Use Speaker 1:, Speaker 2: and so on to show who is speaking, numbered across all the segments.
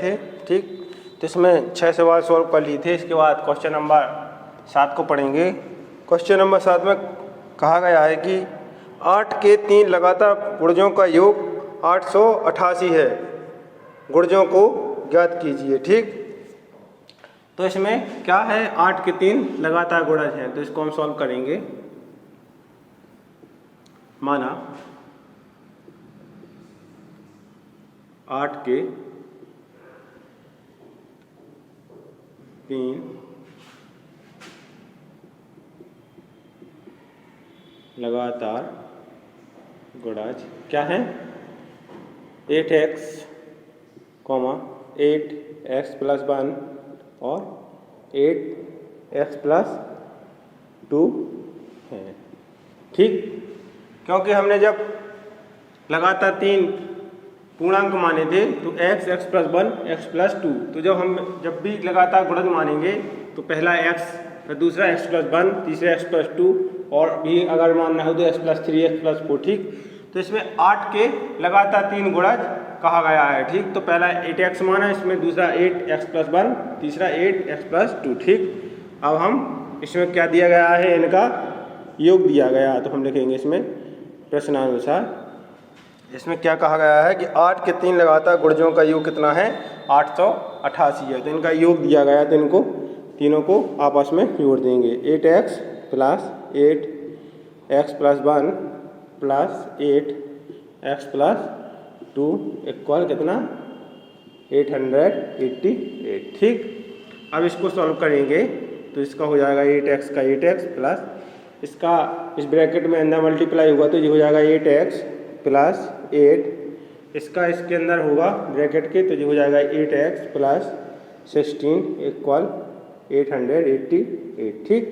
Speaker 1: थे। ठीक, तो इसमें 6 सवाल सॉल्व कर लिए थे। इसके बाद क्वेश्चन नंबर 7 को पढ़ेंगे। क्वेश्चन नंबर 7 में कहा गया है कि 8 के 3 लगातार गुणजों का योग 888 है, गुणजों को ज्ञात कीजिए। ठीक, तो इसमें क्या है, 8 के 3 लगातार गुणज हैं, तो इसको हम सॉल्व करेंगे। माना 8 के 3 लगातार गुणज क्या है, 8x, 8x + 1 और 8x + 2 है। ठीक, क्योंकि हमने जब लगातार 3 पूर्णांक माने थे तो x + 1 x + 2, तो जब भी लगातार गुणज मानेंगे तो पहला x, फिर दूसरा x + 1, तीसरा x + 2 और भी अगर मानना हो तो x + 3 x + 4। ठीक, तो इसमें 8 के लगातार 3 गुणज कहा गया है। ठीक, तो पहला 8x माना, इसमें दूसरा 8x + 1, तीसरा 8x + 2। ठीक, अब हम इसमें क्या दिया गया है, इनका योग दिया गया, तो हम लिखेंगे इसमें प्रश्नानुसार। इसमें क्या कहा गया है कि 8 के 3 लगातार गुणजों का योग कितना है, 888 है। तो इनका योग दिया गया, तो इनको तीनों को आपस में जोड़ देंगे। 8x + 8x + 1 + 8x + 2 इक्वल कितना, 888। ठीक, अब इसको सॉल्व करेंगे तो इसका हो जाएगा 8x का 8x प्लस इसका इस ब्रैकेट में अंदर मल्टीप्लाई होगा तो ये हो जाएगा 8x + 8, इसका इसके अंदर होगा ब्रैकेट के, तो ये हो जाएगा 8x + 16 इक्वल 888। ठीक,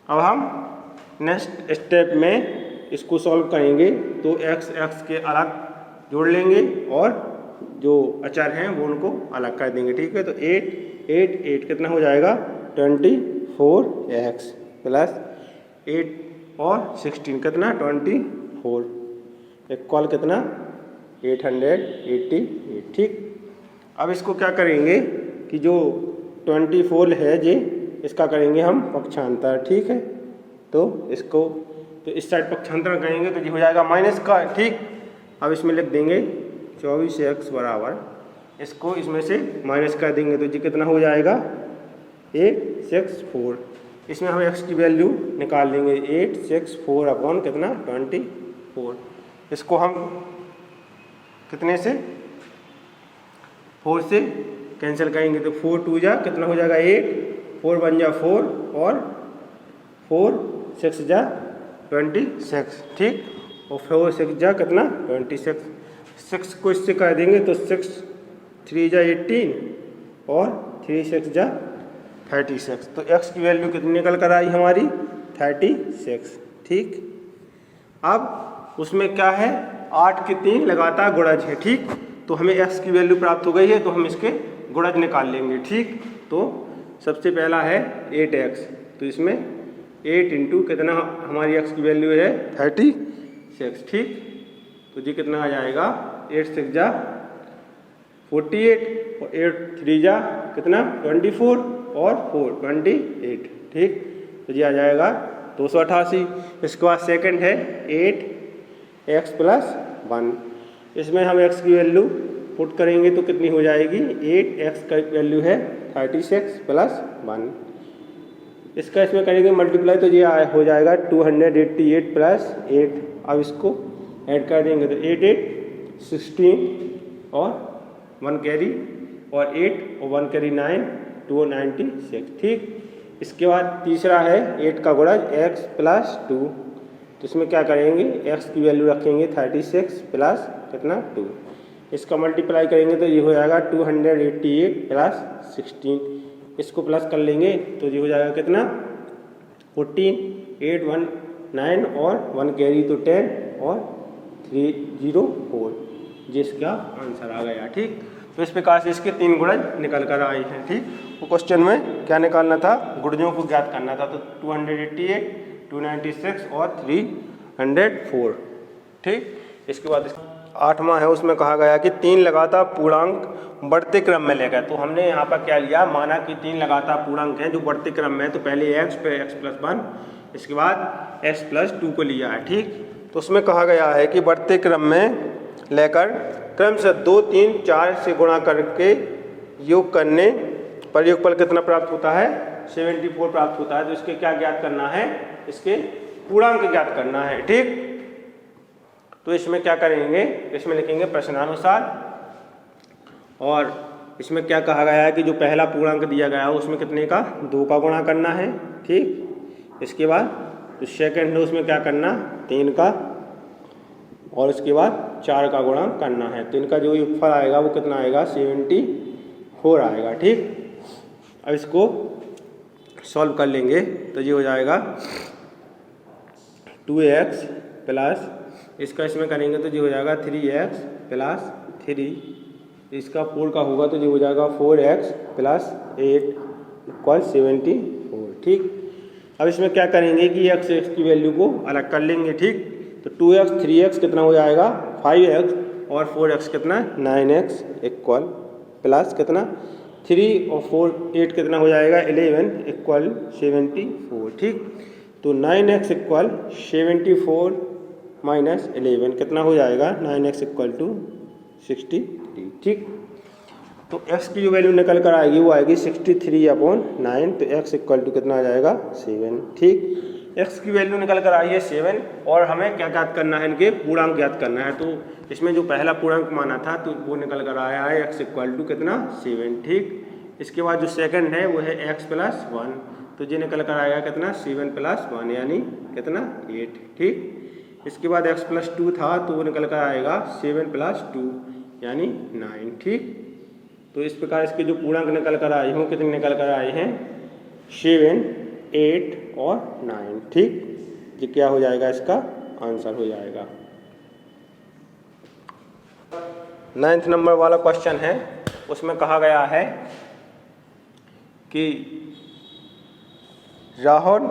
Speaker 1: अब हम नेक्स्ट स्टेप में इसको सॉल्व करेंगे तो x के अलग जोड़ लेंगे और जो अचर हैं वो उनको अलग कर देंगे। ठीक है, तो 8 कितना हो जाएगा, 24x + 8 और 16 कितना, 24 इक्वल कितना, 888। ठीक, अब इसको क्या करेंगे कि जो 24 है जी, इसका करेंगे हम पक्षांतर। ठीक है, तो इसको तो इस साइड पक्षांतर करेंगे तो ये हो जाएगा माइनस का। ठीक, अब इसमें लिख देंगे 24x बराबर, इसको इसमें से माइनस कर देंगे तो ये कितना हो जाएगा, 864। इसमें हम x की वैल्यू निकाल लेंगे, 864 अपॉन कितना, 24। इसको हम कितने से, 4 से कैंसिल करेंगे तो 4 2 जा कितना हो जाएगा, 8, 4 1 जा 4 और 4 6 जा 26। ठीक, और 4 6 जा कितना, 26। 6 को इससे कर देंगे तो 6 3 जा 18 और 3 6 जा 36। तो x की वैल्यू कितनी निकल कर आई हमारी, 36। ठीक, अब उसमें क्या है, 8 के 3 लगातार गुणज है। ठीक, तो हमें x की वैल्यू प्राप्त हो गई है, तो हम इसके गुणज निकाल लेंगे। ठीक, तो सबसे पहला है 8x, तो इसमें 8 × कितना हमारी x की वैल्यू है, 36। ठीक, तो जी कितना आ जाएगा, 8 6 जा 48 और 8 3 जा कितना, 24 और 4 28। ठीक, तो ये आ जाएगा 288। इसके बाद सेकंड है 8x + 1, इसमें हम x की वैल्यू पुट करेंगे तो कितनी हो जाएगी, 8x का वैल्यू है 36 + 1, इसका इसमें करेंगे मल्टीप्लाई तो ये हो जाएगा 288 + 8। अब इसको ऐड कर देंगे तो 8 8 16 और 1 कैरी और 8 और 1 कैरी 9 296। ठीक, इसके बाद तीसरा है 8 का गुणज x + 2, तो इसमें क्या करेंगे, x की वैल्यू रखेंगे 36 प्लस कितना 2, इसका मल्टीप्लाई करेंगे तो ये हो जाएगा 288 + 16, इसको प्लस कर लेंगे तो ये हो जाएगा कितना 14, 8 1 9 और 1 कैरी तो 10 और 304, जिसका आंसर आ गया। ठीक, तो इस प्रकार से इसके 3 गुणज निकल कर आए हैं। ठीक, वो क्वेश्चन में क्या निकालना था, गुणजों को ज्ञात करना था, तो 288 296 और 304। ठीक, इसके बाद 8वां है, उसमें कहा गया कि 3 लगातार पूर्णांक बढ़ते क्रम में लेकर। तो हमने यहाँ पर क्या लिया, माना कि 3 लगातार पूर्णांक हैं जो बढ़ते क्रम में है, तो पहले x पे x+1, इसके बाद x+2 को लिया है, ठीक। तो उसमें कहा गया है कि बढ़ते क्रम में लेकर क्रम से 2, 3, 4 से गुणा करके योग करने पर योगफल कितना प्राप्त होता है, 74 प्राप्त होता है। तो इसके क्या ज्ञात करना है, इसके पूर्णांक ज्ञात करना है, ठीक। तो इसमें क्या करेंगे, इसमें लिखेंगे प्रश्नानुसार, और इसमें क्या कहा गया है कि जो पहला पूर्णांक दिया गया है उसमें कितने का, 2 का गुणा करना है, ठीक। इसके बाद जो सेकंड है उसमें क्या करना, 3 का, और इसके बाद 4 का गुणा करना है। तो इनका जो योगफल आएगा वो कितना आएगा, 74 आएगा, ठीक। अब इसको सॉल्व कर लेंगे तो ये हो जाएगा 2x प्लस, इसका इसमें करेंगे तो ये हो जाएगा 3x प्लस 3, इसका 4 का होगा तो ये हो जाएगा 4x प्लस 8 इक्वल 74, ठीक। अब इसमें क्या करेंगे कि x की वैल्यू को अलग कर लेंगे, ठीक। तो 2x 3x कितना हो जाएगा 5x, और 4x कितना 9x इक्वल प्लस कितना 3 और 4 8 कितना हो जाएगा 11 इक्वल 74, ठीक। तो 9x इक्वल 74 माइनस 11 कितना हो जाएगा 9x इक्वल टू 63, ठीक। तो x की जो वैल्यू निकल कर आएगी वो आएगी 63/9, तो x इक्वल टू कितना आ जाएगा 7, ठीक। x की वैल्यू निकल कर आई है 7, और हमें क्या ज्ञात करना है, इनके पूर्णांक ज्ञात करना है। तो इसमें जो पहला पूर्णांक माना था तो वो निकल कर आया है x इक्वल टू कितना 7, ठीक। इसके बाद जो सेकंड है वो है x+1, तो ये निकल कर आएगा कितना 7+1 यानी कितना 8, ठीक। इसके बाद x+2 था तो वो निकल कर आएगा 7+2 यानी 9, ठीक। तो इस प्रकार इसके जो पूर्णांक निकल कर आए हों, कितने निकल कर आए हैं 7, 8 और 9, ठीक। ये क्या हो जाएगा, इसका आंसर हो जाएगा। 9th नंबर वाला क्वेश्चन है, उसमें कहा गया है कि राहुल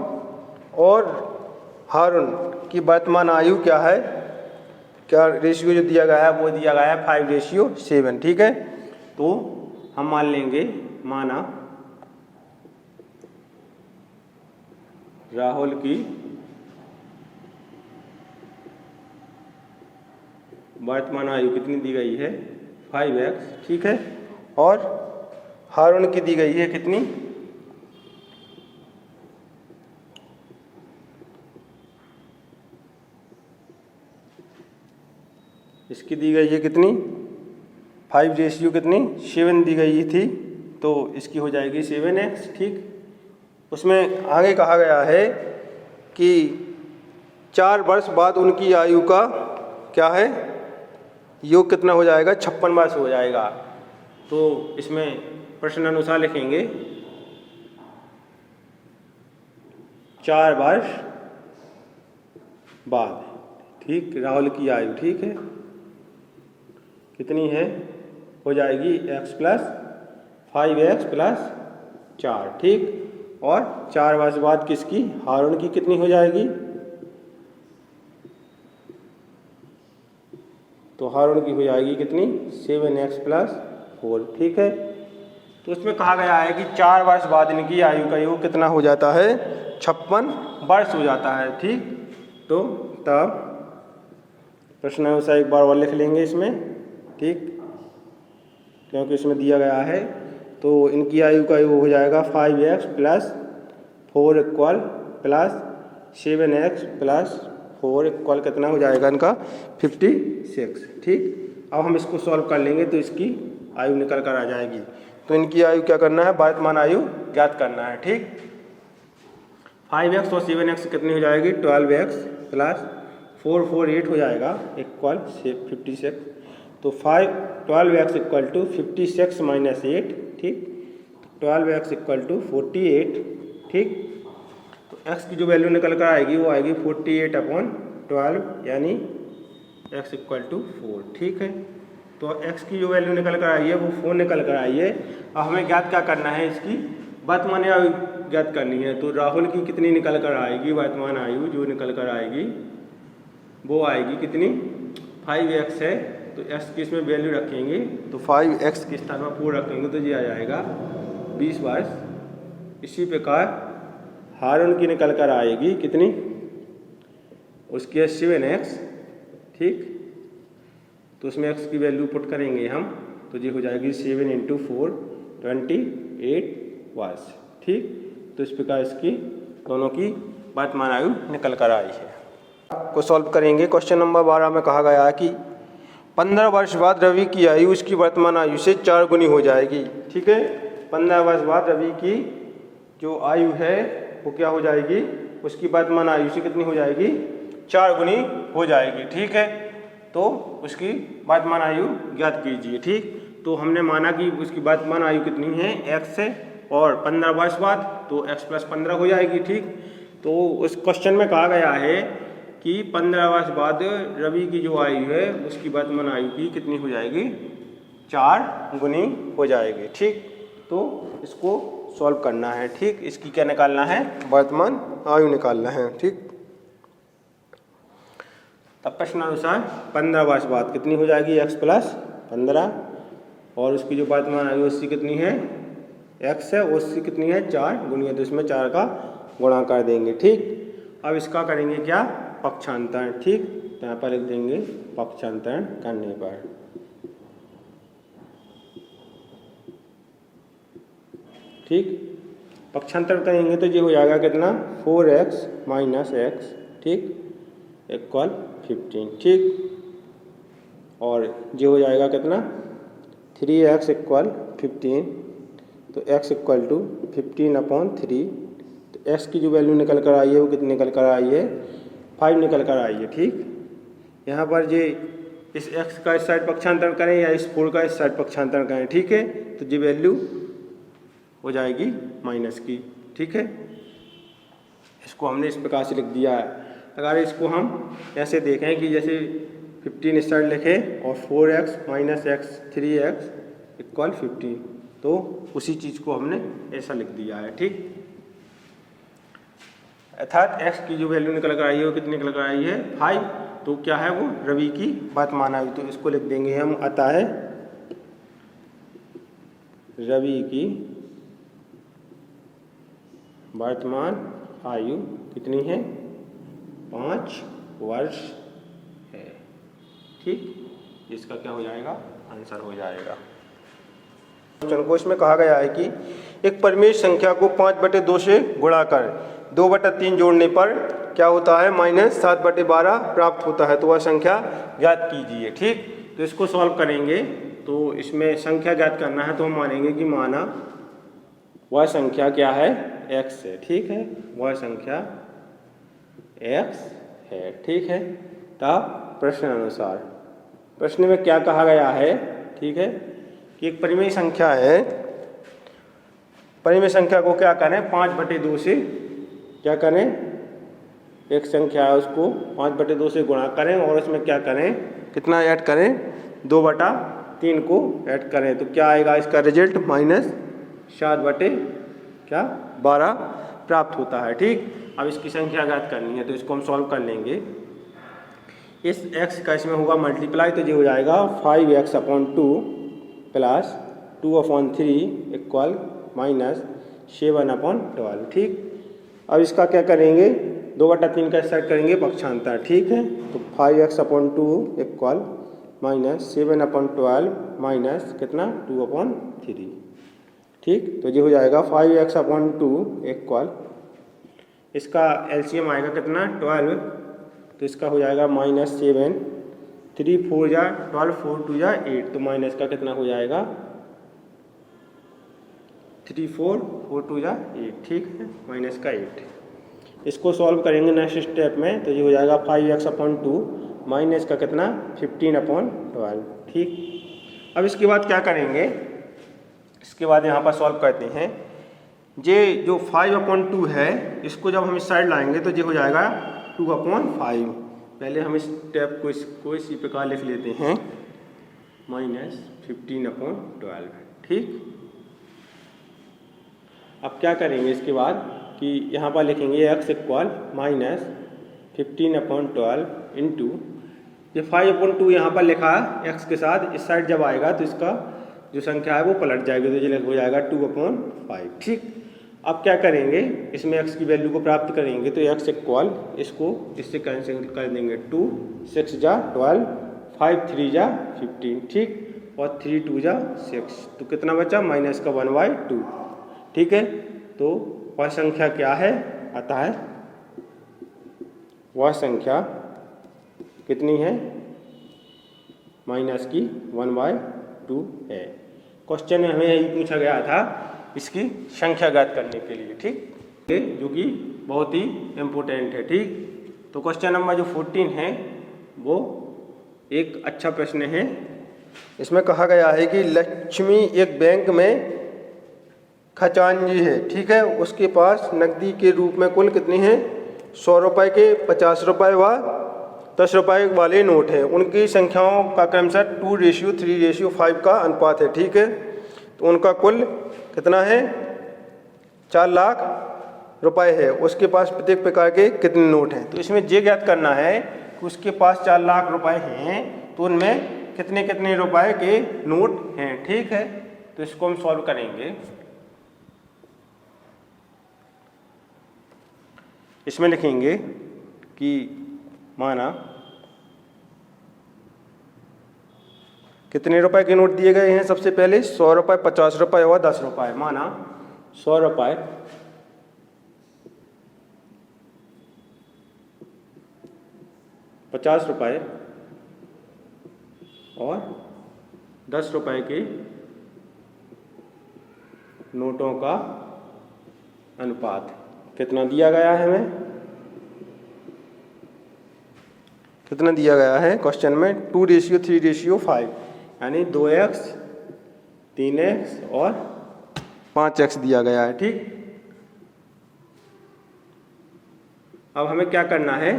Speaker 1: और हारून की वर्तमान आयु क्या है, क्या रेशियो जो दिया गया है वो दिया गया है 5:7, ठीक है। तो हम मान लेंगे, माना राहुल की वर्तमान आयु कितनी दी गई है 5x, ठीक है, और हारून की दी गई है कितनी, इसकी दी गई है कितनी 5 रेशियो कितनी 7 दी गई थी, तो इसकी हो जाएगी 7x, ठीक। उसमें आगे कहा गया है कि 4 वर्ष बाद उनकी आयु का क्या है, योग कितना हो जाएगा 56 वर्ष हो जाएगा। तो इसमें प्रश्न अनुसार लिखेंगे 4 वर्ष बाद, ठीक, राहुल की आयु, ठीक है, कितनी है, हो जाएगी x+5x+4, ठीक। और 4 वर्ष बाद किसकी, हारून की कितनी हो जाएगी, तो हारून की हो जाएगी कितनी 7x+4, ठीक है। तो इसमें कहा गया है कि 4 वर्ष बाद इनकी आयु का योग कितना हो जाता है 56 वर्ष हो जाता है, ठीक। तो तब प्रश्न अनुसार एक बार और लिख लेंगे इसमें, ठीक, क्योंकि इसमें दिया गया है। तो इनकी आयु का योग हो जाएगा 5x+4 equal plus 7x+4 equal कितना हो जाएगा इनका 56, ठीक। अब हम इसको सॉल्व कर लेंगे तो इसकी आयु निकल कर आ जाएगी। तो इनकी आयु क्या करना है, वर्तमान आयु ज्ञात करना है, ठीक। 5x और 7x कितनी हो जाएगी 12x प्लस 4 4 8 हो जाएगा इक्वल 56। तो 12x इक्वल टू 56 माइनस 8, ठीक, 12x इक्वल टू 48, ठीक। तो x की जो वैल्यू निकल कर आएगी वो आएगी 48/12 यानी x इक्वल टू 4, ठीक है। तो x की जो वैल्यू निकल कर आई है वो 4 निकल कर आई है। अब हमें ज्ञात क्या करना है, इसकी वर्तमान आयु ज्ञात करनी है। तो राहुल की कितनी निकल कर आएगी, वर्तमान आयु जो निकल कर आएगी वो आएगी कितनी 5x है तो x की इसमें वैल्यू रखेंगे तो 5x के स्थान में 4 रखेंगे तो ये आ जाएगा 20 वर्ष। इसी प्रकार हर उनकी निकल कर आएगी कितनी, उसकी है 7x, ठीक। तो उसमें x की वैल्यू पुट करेंगे हम तो ये हो जाएगी 7 × 4 28 वर्ष, ठीक। तो इस प्रकार इसकी दोनों की वर्तमान आयु निकल कर आई है। को सॉल्व करेंगे। क्वेश्चन नंबर 12 में कहा गया है कि 15 वर्ष बाद रवि की आयु उसकी वर्तमान आयु से 4 गुनी हो जाएगी, ठीक है। 15 वर्ष बाद रवि की जो आयु है वो क्या हो जाएगी, उसकी वर्तमान आयु से कितनी हो जाएगी, 4 गुनी हो जाएगी, ठीक है। तो उसकी वर्तमान आयु ज्ञात कीजिए, ठीक। तो हमने माना कि उसकी वर्तमान आयु कितनी है, x है, और 15 वर्ष बाद तो x + 15 हो जाएगी, ठीक। तो उस क्वेश्चन में कहा गया है कि 15 वर्ष बाद रवि की जो आयु है उसकी वर्तमान आयु की कितनी हो जाएगी, 4 गुनी हो जाएगी, ठीक। तो इसको सॉल्व करना है, ठीक। इसकी क्या निकालना है, वर्तमान आयु निकालना है, ठीक। तब प्रश्नानुसार 15 वर्ष बाद कितनी हो जाएगी, x + 15, और उसकी जो वर्तमान आयु उसकी कितनी है, x है, उसकी कितनी है, 4 गुनी है, तो इसमें 4 का गुणा कर देंगे, ठीक। अब इसका करेंगे क्या, पक्षांतरण, ठीक। तो यहाँ पर लिख देंगे पक्षांतरण करने पर, ठीक। पक्षांतरण करेंगे तो ये हो जाएगा कितना, 4x - x, ठीक, = 15, ठीक। और ये हो जाएगा कितना, 3x = 15, तो x = 15/3, तो x की जो वैल्यू निकल कर आई है वो कितनी निकल कर आई है, 5 निकल कर आई है, ठीक। यहाँ पर ये इस x का इस साइड पक्षांतरण करें या इस 4 का इस साइड पक्षांतरण करें, ठीक है। तो ये वैल्यू हो जाएगी माइनस की, ठीक है। इसको हमने इस प्रकार से लिख दिया है। अगर इसको हम ऐसे देखें कि जैसे 15 इस साइड लिखें और 4x - x 3x = 15, तो उसी चीज़ को हमने ऐसा लिख दिया है, ठीक। अर्थात x की जो वैल्यू निकल कर आई है वो कितनी निकल कर आई है, 5। तो क्या है वो, रवि की वर्तमान आयु, तो इसको लिख देंगे हम, आता है रवि की वर्तमान आयु कितनी है, 5 वर्ष है, ठीक। इसका क्या हो जाएगा, आंसर हो जाएगा। क्वेश्चन को इसमें कहा गया है कि एक परिमेय संख्या को 5/2 से गुणा कर 2/3 जोड़ने पर क्या होता है, -7/12 प्राप्त होता है, तो वह संख्या ज्ञात कीजिए, ठीक। तो इसको सॉल्व करेंगे तो इसमें संख्या ज्ञात करना है तो हम मानेंगे कि माना वह संख्या क्या है, x है, ठीक है, वह संख्या x है, ठीक है। तब प्रश्न अनुसार, प्रश्न में क्या कहा गया है, ठीक है, कि एक परिमेय संख्या है, परिमेय संख्या को क्या करें, 5/2 से क्या करें, एक संख्या है उसको 5/2 से गुणा करें और उसमें क्या करें, कितना ऐड करें, 2/3 को ऐड करें, तो क्या आएगा इसका रिजल्ट, -7/12 प्राप्त होता है, ठीक। अब इसकी संख्या ज्ञात करनी है तो इसको हम सॉल्व कर लेंगे। इस x का इसमें होगा मल्टीप्लाई, तो ये हो जाएगा 5x/2 + 2/3 = -7/12, ठीक। अब इसका क्या करेंगे, 2/3 का साइड करेंगे पक्षांतर, ठीक है। तो 5x/2 = -7/12 कितना, 2/3, ठीक। तो ये हो जाएगा 5x/2 इसका एलसीएम आएगा कितना, 12, तो इसका हो जाएगा -7, 3 4 जा 12, 4 2 जा 8, तो माइनस का कितना हो जाएगा, 3 4 4 2 जा 8, ठीक है, -8। इसको सॉल्व करेंगे नेक्स्ट स्टेप में, तो ये हो जाएगा 5x/2 माइनस का कितना, 15/12, ठीक। अब इसके बाद क्या करेंगे, इसके बाद यहाँ पर सॉल्व करते हैं। ये जो 5/2 है इसको जब हम इस साइड लाएंगे तो ये हो जाएगा 2/5। पहले हम इस स्टेप को इसको इसी प्रकार लिख लेते हैं, -15/12, ठीक। अब क्या करेंगे इसके बाद कि यहाँ पर लिखेंगे x = -15/12 इंटू ये 5/2 यहाँ पर लिखा है x के साथ, इस साइड जब आएगा तो इसका जो संख्या है वो पलट जाएगी, तो ये हो जाएगा 2/5। ठीक, अब क्या करेंगे, इसमें x की वैल्यू को प्राप्त करेंगे तो x इक्वल इसको इससे कैंसिल कर देंगे, 2 6 जा 12, 5 3 जा 15। ठीक, और 3 2 जा 6, तो कितना बचा माइनस का 1/2। ठीक है, तो वह संख्या क्या है, आता है वह संख्या कितनी है, माइनस की 1/2 है। क्वेश्चन में हमें यही पूछा गया था इसकी संख्या ज्ञात करने के लिए। ठीक, जो कि बहुत ही इम्पोर्टेंट है। ठीक, तो क्वेश्चन नंबर जो 14 है वो एक अच्छा प्रश्न है। इसमें कहा गया है कि लक्ष्मी एक बैंक में खजांची है। ठीक है, उसके पास नकदी के रूप में कुल कितनी है, 100 रुपये के, 50 रुपये व 10 रुपये वाले नोट हैं। उनकी संख्याओं का क्रमशः 2:3:5 का अनुपात है। ठीक है, तो उनका कुल कितना है, 4 लाख रुपए है। उसके पास प्रत्येक प्रकार के कितने नोट हैं। तो इसमें ये ज्ञात करना है कि उसके पास 4 लाख रुपए हैं तो उनमें कितने कितने रुपए के नोट हैं। ठीक है, तो इसको हम सॉल्व करेंगे। इसमें लिखेंगे कि माना कितने रुपए के नोट दिए गए हैं, सबसे पहले 100 रुपये, 50 रुपये और 10 रुपये। माना 100 रुपये, 50 रुपये और 10 रुपये के नोटों का अनुपात कितना दिया गया है, हमें कितना दिया गया है क्वेश्चन में, 2:3:5, यानी 2x, 3x और 5x दिया गया है। ठीक, अब हमें क्या करना है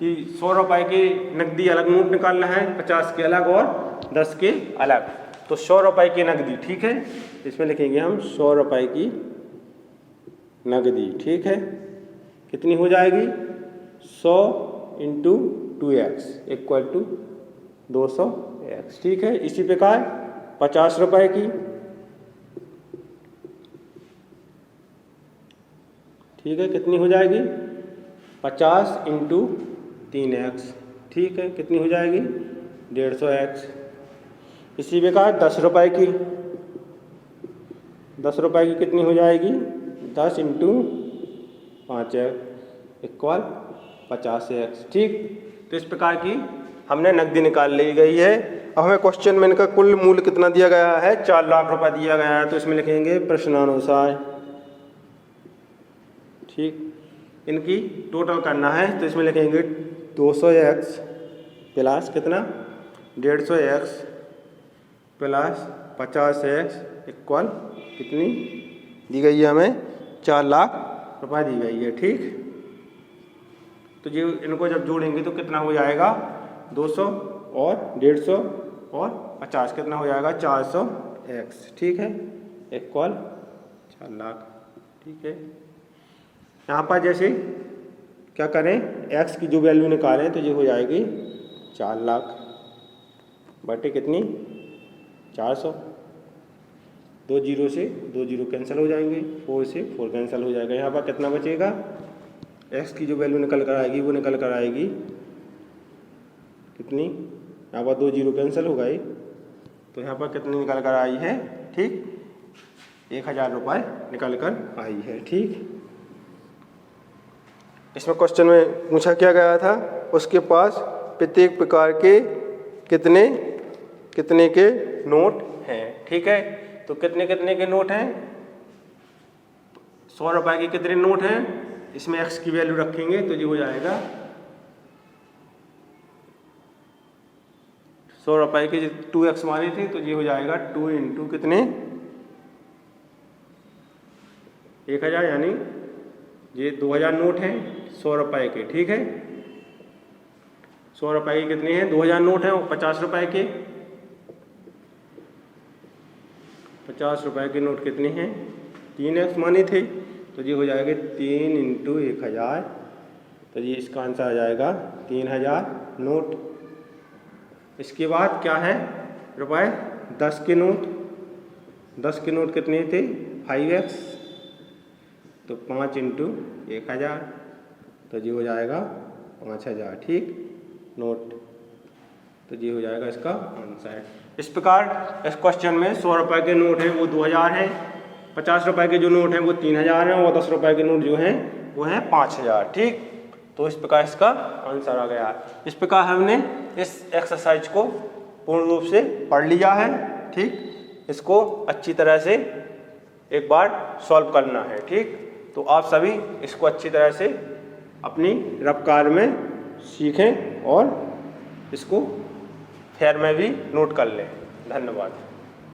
Speaker 1: कि 100 रुपये के नकदी अलग नोट निकालना है, 50 के अलग और 10 के अलग। तो 100 रुपये की नकदी। ठीक है, इसमें लिखेंगे हम 100 रुपये की नकदी। ठीक है, कितनी हो जाएगी, 100 × 2x = 200x। ठीक है, इसी प्रकार 50 रुपये की, ठीक है, कितनी हो जाएगी, 50 × 3x। ठीक है, कितनी हो जाएगी, 150x। इसी प्रकार 10 रुपये की, 10 रुपये की कितनी हो जाएगी, 10 × 5x = 50x। ठीक, तो इस प्रकार की हमने नकदी निकाल ली गई है। अब हमें क्वेश्चन में इनका कुल मूल्य कितना दिया गया है, 4 लाख रुपए दिया गया है। तो इसमें लिखेंगे प्रश्नानुसार। ठीक, इनकी टोटल करना है तो इसमें लिखेंगे 200x प्लस कितना, 150x प्लस 50x = कितनी दी गई है हमें, 4 लाख रुपए दी गई है। ठीक, तो ये इनको जब जोड़ेंगे तो कितना हो जाएगा, 200 और 150 और 50 कितना हो जाएगा, 400x। ठीक है, = 4 लाख। ठीक है, यहाँ पर जैसे क्या करें, x की जो वैल्यू निकालें तो ये हो जाएगी 4 लाख बटे कितनी, 400। 2 0 से 2 0 कैंसिल हो जाएंगे, 4 से 4 कैंसिल हो जाएगा। यहाँ पर कितना बचेगा, x की जो वैल्यू निकल कर आएगी वो निकल कर आएगी कितनी, यहाँ पर 2 0 कैंसिल हो गए तो यहाँ पर कितनी निकल कर आई है, ठीक, 1000 रुपये निकल कर आई है। ठीक, इसमें क्वेश्चन में पूछा क्या गया था, उसके पास प्रत्येक प्रकार के कितने कितने के नोट हैं। ठीक है, तो कितने कितने के नोट हैं, 100 रुपये के कितने नोट हैं, इसमें x की वैल्यू रखेंगे तो ये हो जाएगा 100 रुपये के 2x माने थे तो ये हो जाएगा 2 × कितने, 1000, यानी ये 2000 नोट हैं 100 रुपये के। ठीक है, 100 रुपये के कितने हैं, 2000 नोट हैं। और 50 रुपये के, 50 रुपये के नोट कितने हैं, 3x माने थे तो ये हो जाएगा 3 × 1000, तो ये इसका आंसर आ जाएगा 3000 नोट। इसके बाद क्या है रुपए 10 के नोट। 10 के नोट कितने थे 5x, तो 5 इंटू 1000, तो ये हो जाएगा 5000। ठीक नोट, तो ये हो जाएगा इसका आंसर। इस प्रकार इस क्वेश्चन में 100 रुपये के नोट हैं वो 2000 हैं, 50 रुपये के जो नोट हैं वो 3000 हैं, और 10 रुपये के नोट जो हैं वो हैं 5000। ठीक, तो इस प्रकार इसका आंसर आ गया। इस प्रकार हमने इस एक्सरसाइज को पूर्ण रूप से पढ़ लिया है। ठीक, इसको अच्छी तरह से एक बार सॉल्व करना है। ठीक, तो आप सभी इसको अच्छी तरह से अपनी रफ्तार में सीखें और इसको फेयर में भी नोट कर लें। धन्यवाद।